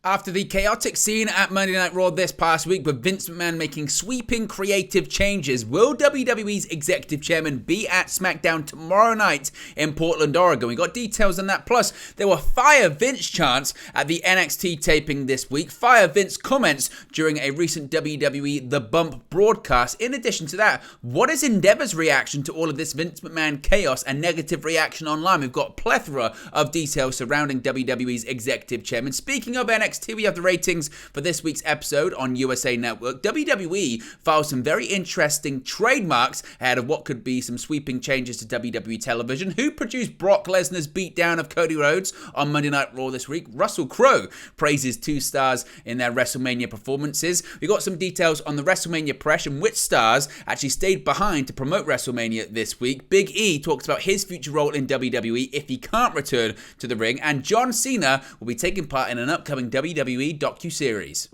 After the chaotic scene at Monday Night Raw this past week with Vince McMahon making sweeping creative changes, will WWE's executive chairman be at SmackDown tomorrow night in Portland, Oregon? We got details on that. Plus, there were Fire Vince chants at the NXT taping this week. Fire Vince comments during a recent WWE The Bump broadcast. In addition to that, what is Endeavor's reaction to all of this Vince McMahon chaos and negative reaction online? We've got a plethora of details surrounding WWE's executive chairman. Speaking of NXT, we have the ratings for this week's episode on USA Network. WWE filed some very interesting trademarks ahead of what could be some sweeping changes to WWE television. Who produced Brock Lesnar's beatdown of Cody Rhodes on Monday Night Raw this week? Russell Crowe praises 2 stars in their WrestleMania performances. We got some details on the WrestleMania press and which stars actually stayed behind to promote WrestleMania this week. Big E talks about his future role in WWE if he can't return to the ring. And John Cena will be taking part in an upcoming WWE docuseries.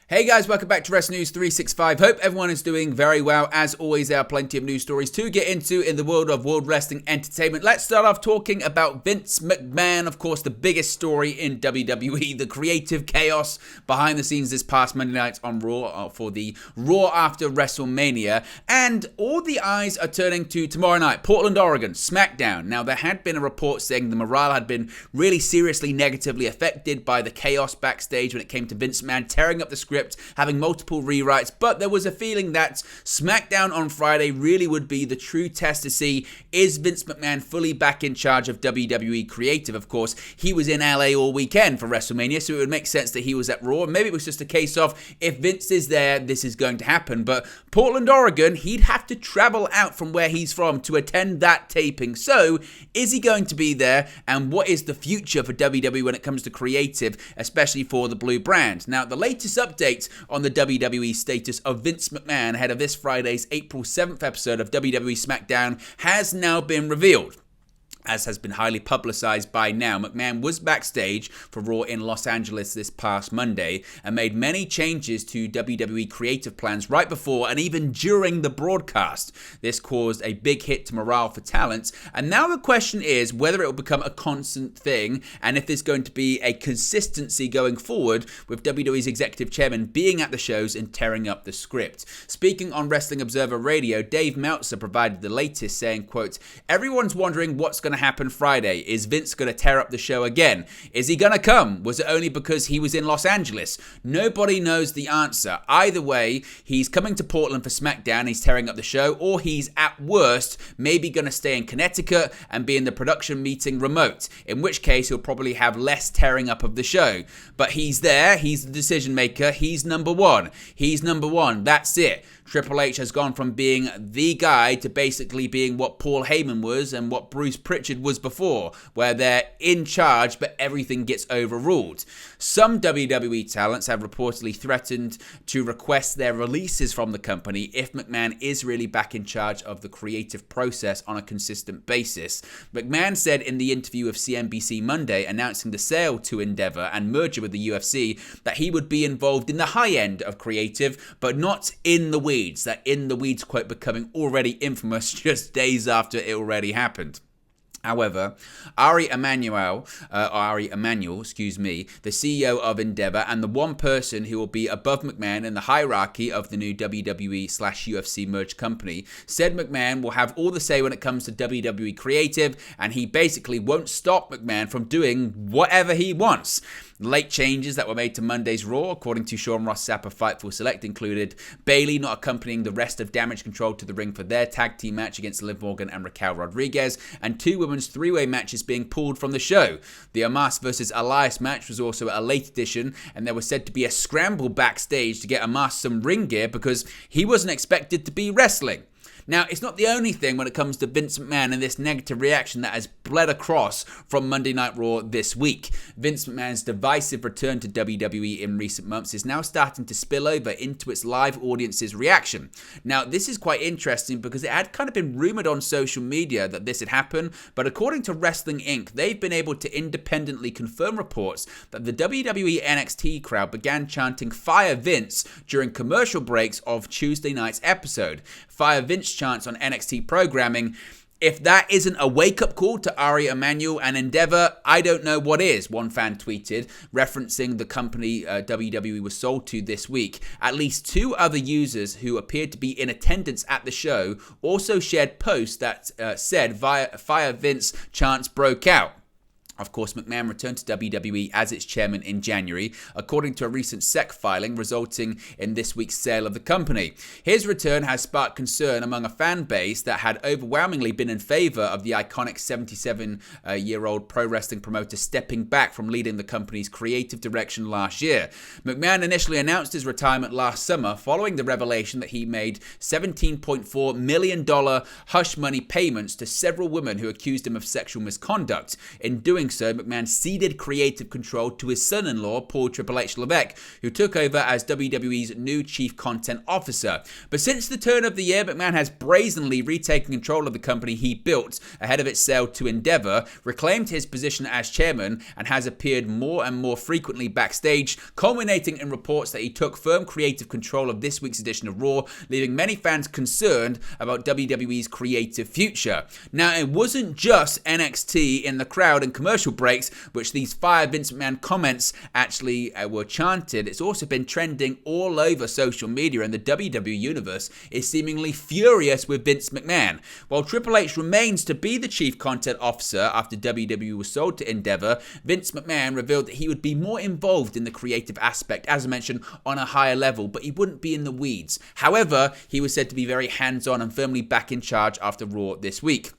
Hey guys, welcome back to Wrestling News 365. Hope everyone is doing very well. As always, there are plenty of news stories to get into in the world of World Wrestling Entertainment. Let's start off talking about Vince McMahon, of course, the biggest story in WWE, the creative chaos behind the scenes this past Monday night on Raw for the Raw after WrestleMania. And all the eyes are turning to tomorrow night, Portland, Oregon, SmackDown. Now, there had been a report saying the morale had been really seriously negatively affected by the chaos backstage when it came to Vince McMahon tearing up the script, having multiple rewrites, but there was a feeling that SmackDown on Friday really would be the true test to see, is Vince McMahon fully back in charge of WWE Creative? Of course, he was in LA all weekend for WrestleMania, so it would make sense that he was at Raw. Maybe it was just a case of, if Vince is there, this is going to happen. But Portland, Oregon, he'd have to travel out from where he's from to attend that taping. So, is he going to be there? And what is the future for WWE when it comes to creative, especially for the blue brand? Now, the latest update on the WWE status of Vince McMahon ahead of this Friday's April 7th episode of WWE SmackDown has now been revealed. As has been highly publicized by now, McMahon was backstage for Raw in Los Angeles this past Monday and made many changes to WWE creative plans right before and even during the broadcast. This caused a big hit to morale for talent, and now the question is whether it will become a constant thing and if there's going to be a consistency going forward with WWE's executive chairman being at the shows and tearing up the script. Speaking on Wrestling Observer Radio, Dave Meltzer provided the latest, saying, quote, "Everyone's wondering what's going to happen Friday. Is Vince going to tear up the show again? Is he going to come? Was it only because he was in Los Angeles? Nobody knows the answer. Either way, he's coming to Portland for SmackDown, he's tearing up the show, or he's at worst maybe going to stay in Connecticut and be in the production meeting remote, in which case he'll probably have less tearing up of the show. But he's there, he's the decision maker, he's number one. He's number one, that's it." Triple H has gone from being the guy to basically being what Paul Heyman was and what Bruce Pritchard was before, where they're in charge but everything gets overruled. Some WWE talents have reportedly threatened to request their releases from the company if McMahon is really back in charge of the creative process on a consistent basis. McMahon said in the interview with CNBC Monday announcing the sale to Endeavor and merger with the UFC that he would be involved in the high end of creative but not in the weeds. That in the weeds quote becoming already infamous just days after it already happened. However, Ari Emanuel, the CEO of Endeavor and the one person who will be above McMahon in the hierarchy of the new WWE/UFC merged company, said McMahon will have all the say when it comes to WWE creative, and he basically won't stop McMahon from doing whatever he wants. Late changes that were made to Monday's Raw, according to Sean Ross Sapp of Fightful Select, included Bayley not accompanying the rest of Damage Control to the ring for their tag team match against Liv Morgan and Raquel Rodriguez, and 2 women's 3-way matches being pulled from the show. The Omos vs. Elias match was also a late addition, and there was said to be a scramble backstage to get Omos some ring gear because he wasn't expected to be wrestling. Now, it's not the only thing when it comes to Vince McMahon and this negative reaction that has bled across from Monday Night Raw this week. Vince McMahon's divisive return to WWE in recent months is now starting to spill over into its live audience's reaction. Now, this is quite interesting because it had kind of been rumored on social media that this had happened, but according to Wrestling Inc., they've been able to independently confirm reports that the WWE NXT crowd began chanting "Fire Vince" during commercial breaks of Tuesday night's episode. Fire Vince chants on NXT programming If that isn't a wake-up call to Ari Emanuel and Endeavor, I don't know what is, one fan tweeted, referencing the company WWE was sold to this week. At least 2 other users who appeared to be in attendance at the show also shared posts that said, "Fire Vince, chants broke out." Of course, McMahon returned to WWE as its chairman in January, according to a recent SEC filing resulting in this week's sale of the company. His return has sparked concern among a fan base that had overwhelmingly been in favor of the iconic 77-year-old pro wrestling promoter stepping back from leading the company's creative direction last year. McMahon initially announced his retirement last summer following the revelation that he made $17.4 million hush money payments to several women who accused him of sexual misconduct. In doing so, McMahon ceded creative control to his son-in-law, Paul Triple H Levesque, who took over as WWE's new chief content officer. But since the turn of the year, McMahon has brazenly retaken control of the company he built ahead of its sale to Endeavor, reclaimed his position as chairman, and has appeared more and more frequently backstage, culminating in reports that he took firm creative control of this week's edition of Raw, leaving many fans concerned about WWE's creative future. Now, it wasn't just NXT in the crowd and commercial breaks, which these Fire Vince McMahon comments actually were chanted. It's also been trending all over social media, and the WWE universe is seemingly furious with Vince McMahon. While Triple H remains to be the chief content officer after WWE was sold to Endeavor, Vince McMahon revealed that he would be more involved in the creative aspect, as I mentioned, on a higher level, but he wouldn't be in the weeds. However, he was said to be very hands-on and firmly back in charge after Raw this week.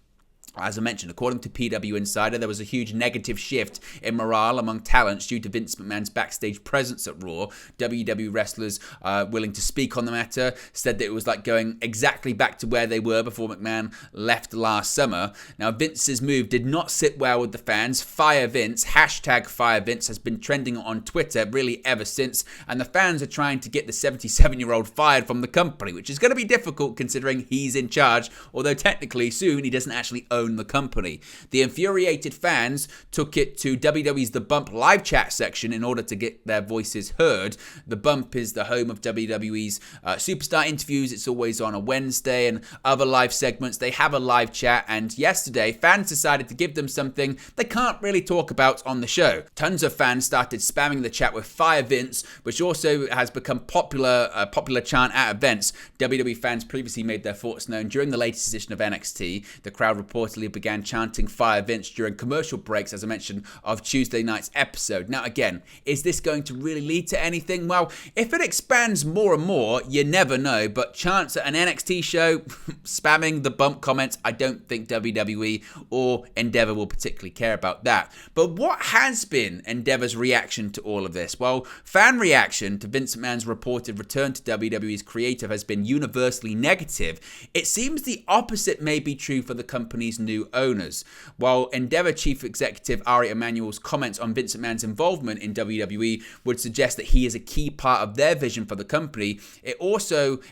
As I mentioned, according to PW Insider, there was a huge negative shift in morale among talents due to Vince McMahon's backstage presence at Raw. WWE wrestlers willing to speak on the matter said that it was like going exactly back to where they were before McMahon left last summer. Now, Vince's move did not sit well with the fans. Fire Vince, hashtag Fire Vince, has been trending on Twitter really ever since, and the fans are trying to get the 77-year-old fired from the company, which is going to be difficult considering he's in charge, although technically soon he doesn't actually own the company. The infuriated fans took it to WWE's The Bump live chat section in order to get their voices heard. The Bump is the home of WWE's superstar interviews. It's always on a Wednesday, and other live segments. They have a live chat, and yesterday fans decided to give them something they can't really talk about on the show. Tons of fans started spamming the chat with Fire Vince, which also has become a popular chant at events. WWE fans previously made their thoughts known during the latest edition of NXT. The crowd reportedly began chanting Fire Vince during commercial breaks, as I mentioned, of Tuesday night's episode. Now, again, is this going to really lead to anything? Well, if it expands more and more, you never know, but chants at an NXT show, spamming the Bump comments, I don't think WWE or Endeavor will particularly care about that. But what has been Endeavor's reaction to all of this? Well, fan reaction to Vince McMahon's reported return to WWE's creative has been universally negative. It seems the opposite may be true for the company's new owners. While Endeavor chief executive Ari Emanuel's comments on Vince McMahon's involvement in WWE would suggest that he is a key part of their vision for the company, it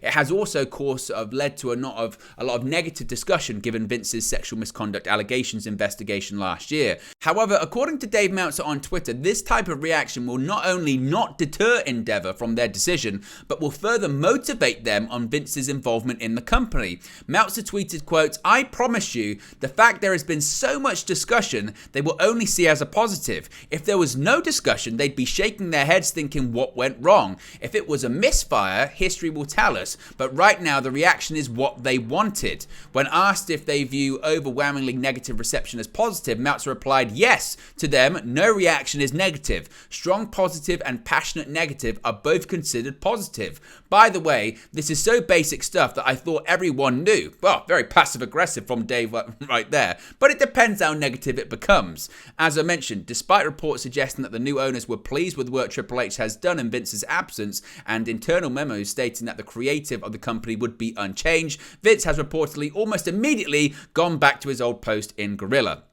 has also led to a lot of negative discussion given Vince's sexual misconduct allegations investigation last year. However, according to Dave Meltzer on Twitter, this type of reaction will not only not deter Endeavor from their decision, but will further motivate them on Vince's involvement in the company. Meltzer tweeted, quote, "I promise you, the fact there has been so much discussion, they will only see as a positive. If there was no discussion, they'd be shaking their heads thinking what went wrong. If it was a misfire, history will tell us. But right now, the reaction is what they wanted." When asked if they view overwhelmingly negative reception as positive, Meltzer replied, "Yes, to them, no reaction is negative. Strong positive and passionate negative are both considered positive." By the way, this is so basic stuff that I thought everyone knew. Well, very passive-aggressive from Dave right there, but it depends how negative it becomes. As I mentioned, despite reports suggesting that the new owners were pleased with work Triple H has done in Vince's absence and internal memos stating that the creative of the company would be unchanged, Vince has reportedly almost immediately gone back to his old post in Gorilla.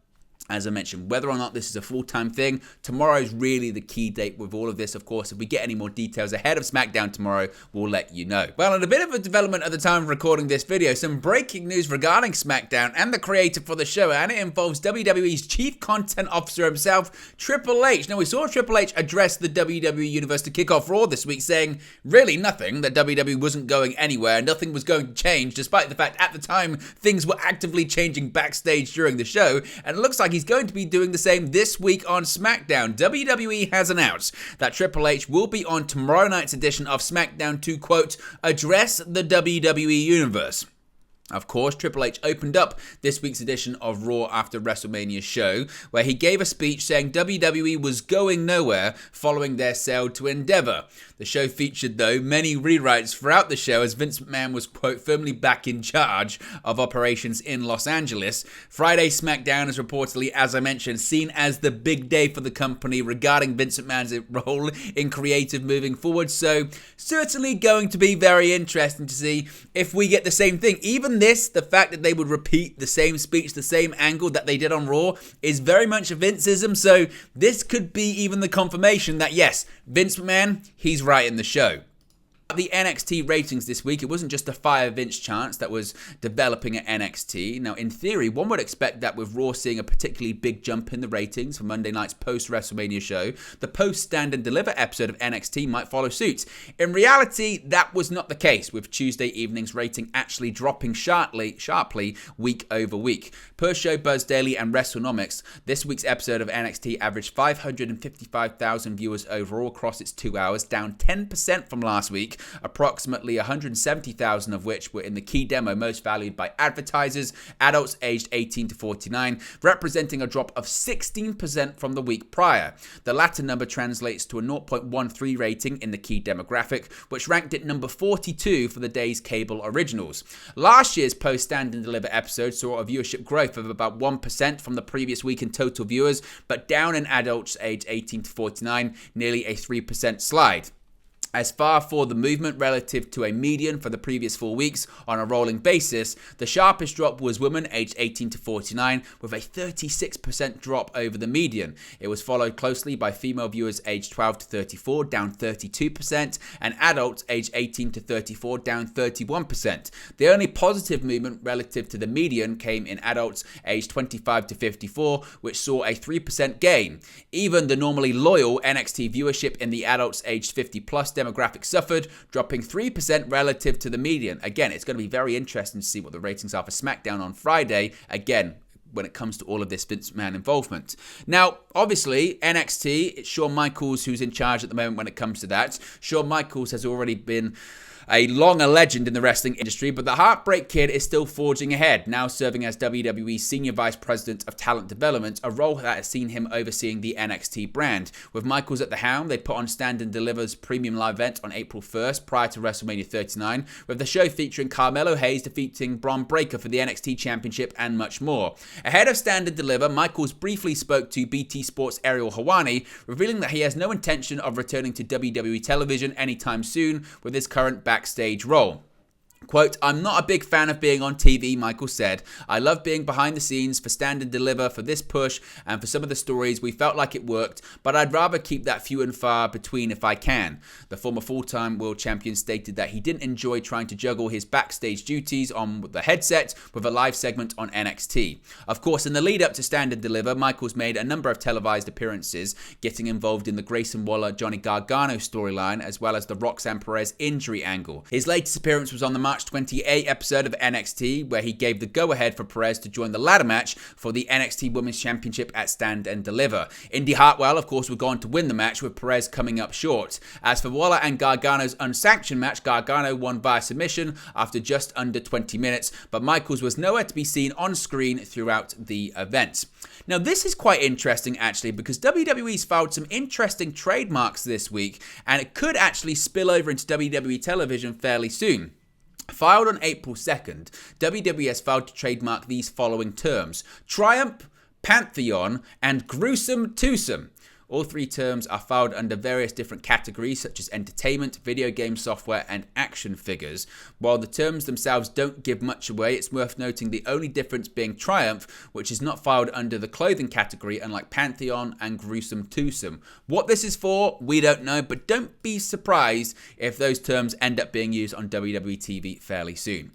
As I mentioned, whether or not this is a full-time thing, tomorrow is really the key date with all of this. Of course, if we get any more details ahead of SmackDown tomorrow, we'll let you know. Well, and a bit of a development at the time of recording this video, some breaking news regarding SmackDown and the creator for the show, and it involves WWE's Chief Content Officer himself, Triple H. Now, we saw Triple H address the WWE Universe to kick off Raw this week, saying really nothing, that WWE wasn't going anywhere, nothing was going to change, despite the fact at the time things were actively changing backstage during the show, and it looks like he's going to be doing the same this week on SmackDown. WWE has announced that Triple H will be on tomorrow night's edition of SmackDown to, quote, address the WWE Universe. Of course, Triple H opened up this week's edition of Raw after WrestleMania show, where he gave a speech saying WWE was going nowhere following their sale to Endeavor. The show featured, though, many rewrites throughout the show as Vince McMahon was, quote, firmly back in charge of operations in Los Angeles. Friday SmackDown is reportedly, as I mentioned, seen as the big day for the company regarding Vince McMahon's role in creative moving forward. So, certainly going to be very interesting to see if we get the same thing. Even this, the fact that they would repeat the same speech, the same angle that they did on Raw, is very much a Vinceism. So this could be even the confirmation that, yes, Vince McMahon, he's right in the show. The NXT ratings this week, it wasn't just a Fire Vince chance that was developing at NXT. Now, in theory, one would expect that with Raw seeing a particularly big jump in the ratings for Monday night's post-WrestleMania show, the post-Stand and Deliver episode of NXT might follow suit. In reality, that was not the case, with Tuesday evening's rating actually dropping sharply week over week. Per show Buzz Daily and WrestleNomics, this week's episode of NXT averaged 555,000 viewers overall across its 2 hours, down 10% from last week. Approximately 170,000 of which were in the key demo most valued by advertisers, adults aged 18 to 49, representing a drop of 16% from the week prior. The latter number translates to a 0.13 rating in the key demographic, which ranked it number 42 for the day's cable originals. Last year's post-Stand and Deliver episode saw a viewership growth of about 1% from the previous week in total viewers, but down in adults aged 18 to 49, nearly a 3% slide. As far for the movement relative to a median for the previous 4 weeks on a rolling basis, the sharpest drop was women aged 18 to 49 with a 36% drop over the median. It was followed closely by female viewers aged 12 to 34, down 32%, and adults aged 18 to 34, down 31%. The only positive movement relative to the median came in adults aged 25 to 54, which saw a 3% gain. Even the normally loyal NXT viewership in the adults aged 50 plus demographic suffered, dropping 3% relative to the median. Again, it's going to be very interesting to see what the ratings are for SmackDown on Friday. Again, when it comes to all of this Vince McMahon involvement. Now, obviously, NXT, it's Shawn Michaels who's in charge at the moment when it comes to that. Shawn Michaels has already been a legend in the wrestling industry, but the Heartbreak Kid is still forging ahead, now serving as WWE's Senior Vice President of Talent Development, a role that has seen him overseeing the NXT brand. With Michaels at the helm, they put on Stand and Deliver's premium live event on April 1st, prior to WrestleMania 39, with the show featuring Carmelo Hayes defeating Bron Breakker for the NXT Championship and much more. Ahead of Stand and Deliver, Michaels briefly spoke to BT Sports' Ariel Helwani, revealing that he has no intention of returning to WWE television anytime soon with his current backstage role. Quote, "I'm not a big fan of being on TV," Michael said. "I love being behind the scenes for Stand and Deliver, for this push, and for some of the stories. We felt like it worked, but I'd rather keep that few and far between if I can." The former full-time world champion stated that he didn't enjoy trying to juggle his backstage duties on the headset with a live segment on NXT. Of course, in the lead-up to Stand and Deliver, Michaels made a number of televised appearances, getting involved in the Grayson Waller-Johnny Gargano storyline, as well as the Roxanne Perez injury angle. His latest appearance was on the March 28 episode of NXT, where he gave the go-ahead for Perez to join the ladder match for the NXT Women's Championship at Stand and Deliver. Indy Hartwell, of course, would go on to win the match, with Perez coming up short. As for Waller and Gargano's unsanctioned match, Gargano won via submission after just under 20 minutes, but Michaels was nowhere to be seen on screen throughout the event. Now, this is quite interesting, actually, because WWE's filed some interesting trademarks this week, and it could actually spill over into WWE television fairly soon. Filed on April 2nd, WWE has filed to trademark these following terms: Triumph, Pantheon, and Gruesome Twosome. All three terms are filed under various different categories such as entertainment, video game software, and action figures. While the terms themselves don't give much away, it's worth noting the only difference being Triumph, which is not filed under the clothing category, unlike Pantheon and Gruesome Twosome. What this is for, we don't know, but don't be surprised if those terms end up being used on WWE TV fairly soon.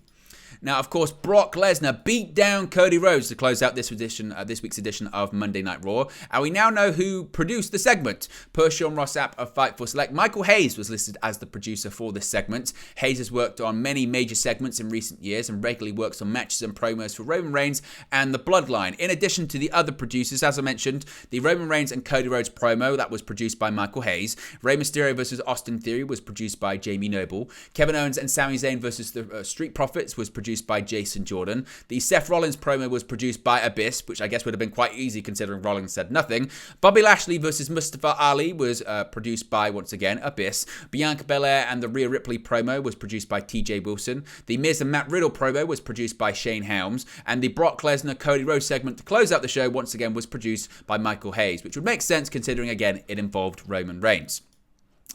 Now, of course, Brock Lesnar beat down Cody Rhodes to close out this week's edition of Monday Night Raw. And we now know who produced the segment. Per Sean Ross Sapp of Fightful Select, Michael Hayes was listed as the producer for this segment. Hayes has worked on many major segments in recent years and regularly works on matches and promos for Roman Reigns and The Bloodline. In addition to the other producers, as I mentioned, the Roman Reigns and Cody Rhodes promo that was produced by Michael Hayes. Rey Mysterio vs. Austin Theory was produced by Jamie Noble. Kevin Owens and Sami Zayn vs. the Street Profits was produced by Jason Jordan. The Seth Rollins promo was produced by Abyss, which I guess would have been quite easy considering Rollins said nothing. Bobby Lashley vs. Mustafa Ali was produced by, once again, Abyss. Bianca Belair and the Rhea Ripley promo was produced by TJ Wilson. The Miz and Matt Riddle promo was produced by Shane Helms. And the Brock Lesnar Cody Rhodes segment to close out the show, once again, was produced by Michael Hayes, which would make sense considering, again, it involved Roman Reigns.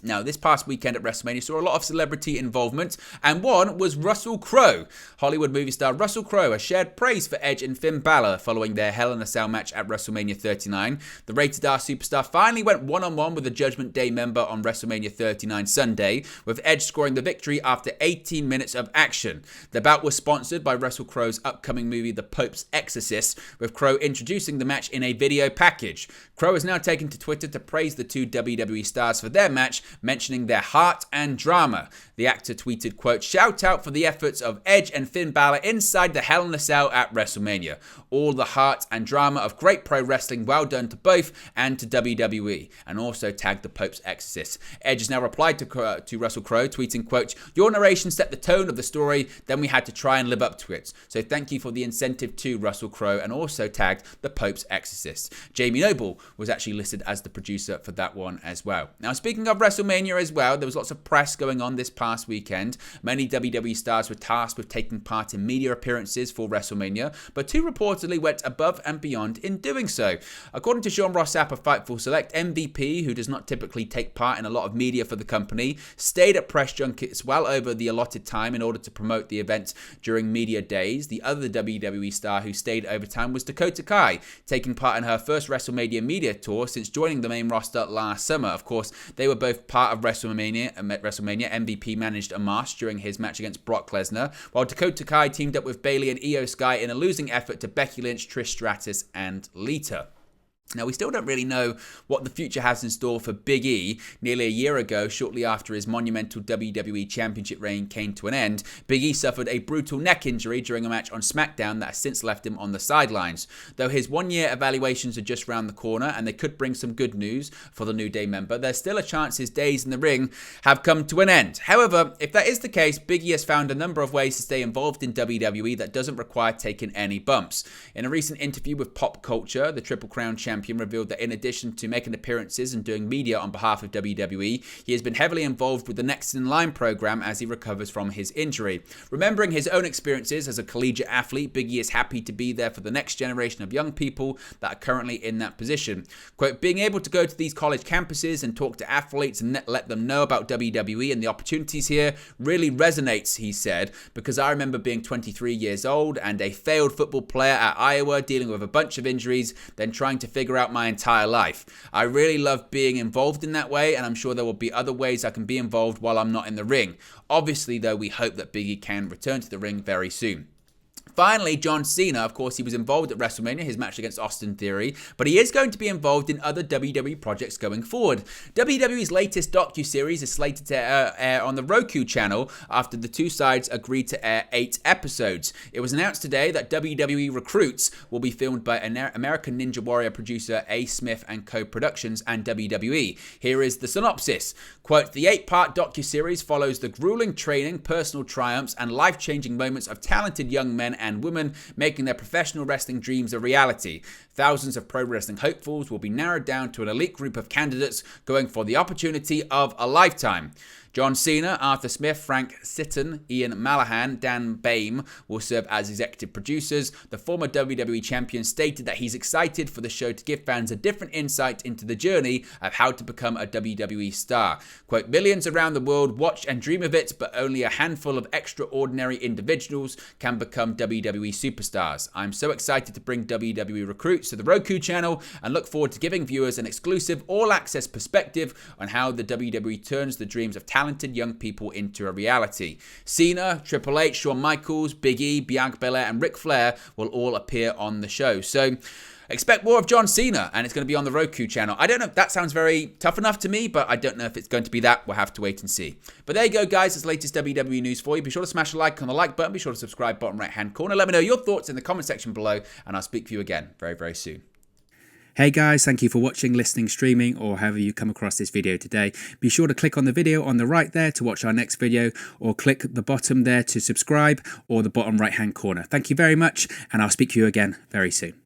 Now, this past weekend at WrestleMania saw a lot of celebrity involvement, and one was Russell Crowe. Hollywood movie star Russell Crowe has shared praise for Edge and Finn Balor following their Hell in a Cell match at WrestleMania 39. The Rated R superstar finally went one-on-one with a Judgment Day member on WrestleMania 39 Sunday, with Edge scoring the victory after 18 minutes of action. The bout was sponsored by Russell Crowe's upcoming movie The Pope's Exorcist, with Crowe introducing the match in a video package. Crowe has now taken to Twitter to praise the two WWE stars for their match, mentioning their heart and drama. The actor tweeted, quote, "Shout out for the efforts of Edge and Finn Balor inside the Hell in a Cell at WrestleMania. All the heart and drama of great pro wrestling, well done to both and to WWE." And also tagged The Pope's Exorcist. Edge has now replied to Russell Crowe, tweeting, quote, "Your narration set the tone of the story, then we had to try and live up to it. So thank you for the incentive to Russell Crowe," and also tagged The Pope's Exorcist. Jamie Noble was actually listed as the producer for that one as well. Now, speaking of WrestleMania as well, there was lots of press going on this past weekend. Many WWE stars were tasked with taking part in media appearances for WrestleMania, but two reportedly went above and beyond in doing so. According to Sean Ross Sapp of Fightful Select, MVP, who does not typically take part in a lot of media for the company, stayed at press junkets well over the allotted time in order to promote the event during media days. The other WWE star who stayed overtime was Dakota Kai, taking part in her first WrestleMania media tour since joining the main roster last summer. Of course, they were both part of WrestleMania. MVP managed Omos during his match against Brock Lesnar, while Dakota Kai teamed up with Bayley and Io Sky in a losing effort to Becky Lynch, Trish Stratus, and Lita. Now, we still don't really know what the future has in store for Big E. Nearly a year ago, shortly after his monumental WWE Championship reign came to an end, Big E suffered a brutal neck injury during a match on SmackDown that has since left him on the sidelines. Though his one-year evaluations are just round the corner and they could bring some good news for the New Day member, there's still a chance his days in the ring have come to an end. However, if that is the case, Big E has found a number of ways to stay involved in WWE that doesn't require taking any bumps. In a recent interview with Pop Culture, the Triple Crown champion revealed that in addition to making appearances and doing media on behalf of WWE, he has been heavily involved with the Next in Line program as he recovers from his injury. Remembering his own experiences as a collegiate athlete, Big E is happy to be there for the next generation of young people that are currently in that position. Quote, "Being able to go to these college campuses and talk to athletes and let them know about WWE and the opportunities here really resonates," he said, "because I remember being 23 years old and a failed football player at Iowa dealing with a bunch of injuries, then trying to figure out my entire life. I really love being involved in that way, and I'm sure there will be other ways I can be involved while I'm not in the ring. Obviously, though, we hope that Big E can return to the ring very soon." Finally, John Cena, of course, he was involved at WrestleMania, his match against Austin Theory, but he is going to be involved in other WWE projects going forward. WWE's latest docuseries is slated to air on the Roku channel after the two sides agreed to air 8 episodes. It was announced today that WWE Recruits will be filmed by American Ninja Warrior producer A. Smith & Co. Productions and WWE. Here is the synopsis. Quote, "The 8-part docuseries follows the grueling training, personal triumphs, and life-changing moments of talented young men and women making their professional wrestling dreams a reality. Thousands of pro wrestling hopefuls will be narrowed down to an elite group of candidates going for the opportunity of a lifetime." John Cena, Arthur Smith, Frank Sitton, Ian Mallahan, Dan Bame will serve as executive producers. The former WWE champion stated that he's excited for the show to give fans a different insight into the journey of how to become a WWE star. Quote, millions around the world watch and dream of it, but only a handful of extraordinary individuals can become WWE superstars. I'm so excited to bring WWE Recruits to the Roku channel and look forward to giving viewers an exclusive all-access perspective on how the WWE turns the dreams of talented young people into a reality. Cena, Triple H, Shawn Michaels, Big E, Bianca Belair and Ric Flair will all appear on the show. So expect more of John Cena, and it's going to be on the Roku channel. I don't know if that sounds very tough enough to me, but I don't know if it's going to be that. We'll have to wait and see. But there you go, guys. It's the latest WWE news for you. Be sure to smash a like on the like button. Be sure to subscribe, bottom right-hand corner. Let me know your thoughts in the comment section below, and I'll speak to you again very, very soon. Hey guys, thank you for watching, listening, streaming, or however you come across this video today. Be sure to click on the video on the right there to watch our next video, or click the bottom there to subscribe, or the bottom right hand corner. Thank you very much, and I'll speak to you again very soon.